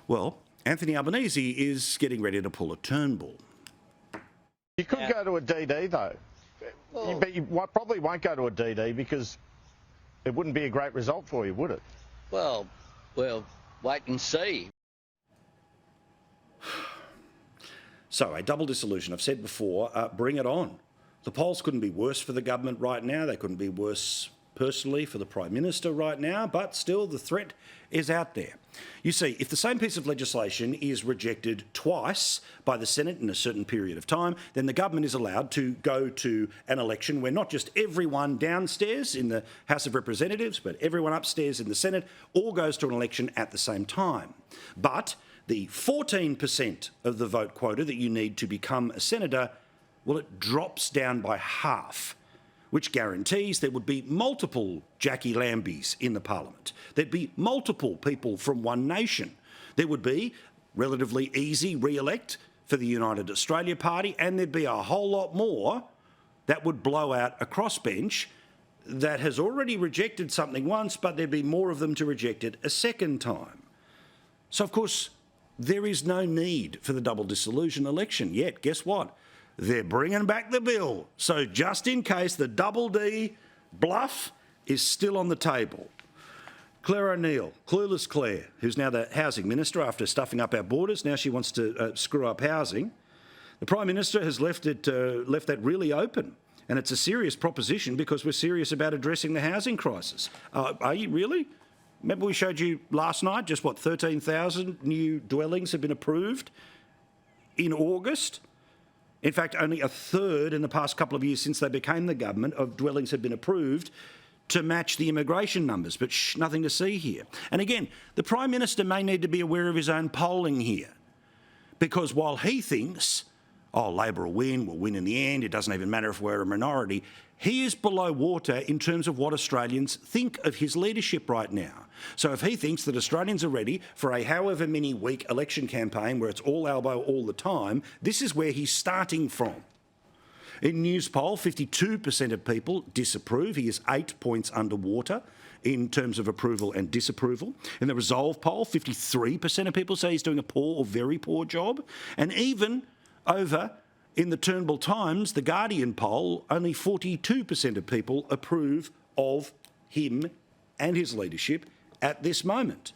Well, Anthony Albanese is getting ready to pull a Turnbull. You could go to a DD though, but you probably won't go to a DD because it wouldn't be a great result for you, would it? Well, wait and see. So, a double dissolution. I've said before, bring it on. The polls couldn't be worse for the government right now. They couldn't be worse personally for the Prime Minister right now, but still the threat is out there. You see, if the same piece of legislation is rejected twice by the Senate in a certain period of time, then the government is allowed to go to an election where not just everyone downstairs in the House of Representatives, but everyone upstairs in the Senate all goes to an election at the same time. But the 14% of the vote quota that you need to become a senator, well, it drops down by half, which guarantees there would be multiple Jackie Lambies in the parliament. There'd be multiple people from One Nation. There would be relatively easy re-elect for the United Australia Party, and there'd be a whole lot more that would blow out a crossbench that has already rejected something once, but there'd be more of them to reject it a second time. So, of course, there is no need for the double dissolution election yet. Guess what? They're bringing back the bill. So just in case, the double D bluff is still on the table. Claire O'Neill, Clueless Claire, who's now the Housing Minister after stuffing up our borders, now she wants to screw up housing. The Prime Minister has left that really open, and it's a serious proposition because we're serious about addressing the housing crisis. Are you really? Remember we showed you last night just, 13,000 new dwellings have been approved in August? In fact, only a third in the past couple of years since they became the government of dwellings had been approved to match the immigration numbers, but nothing to see here. And again, the Prime Minister may need to be aware of his own polling here, because while he thinks, oh, Labor will win in the end, it doesn't even matter if we're a minority, he is below water in terms of what Australians think of his leadership right now. So if he thinks that Australians are ready for a however many week election campaign where it's all elbow all the time, this is where he's starting from. In Newspoll, 52% of people disapprove. He is 8 points underwater in terms of approval and disapproval. In the Resolve poll, 53% of people say he's doing a poor or very poor job. And even over in the Turnbull Times, the Guardian poll, only 42% of people approve of him and his leadership at this moment.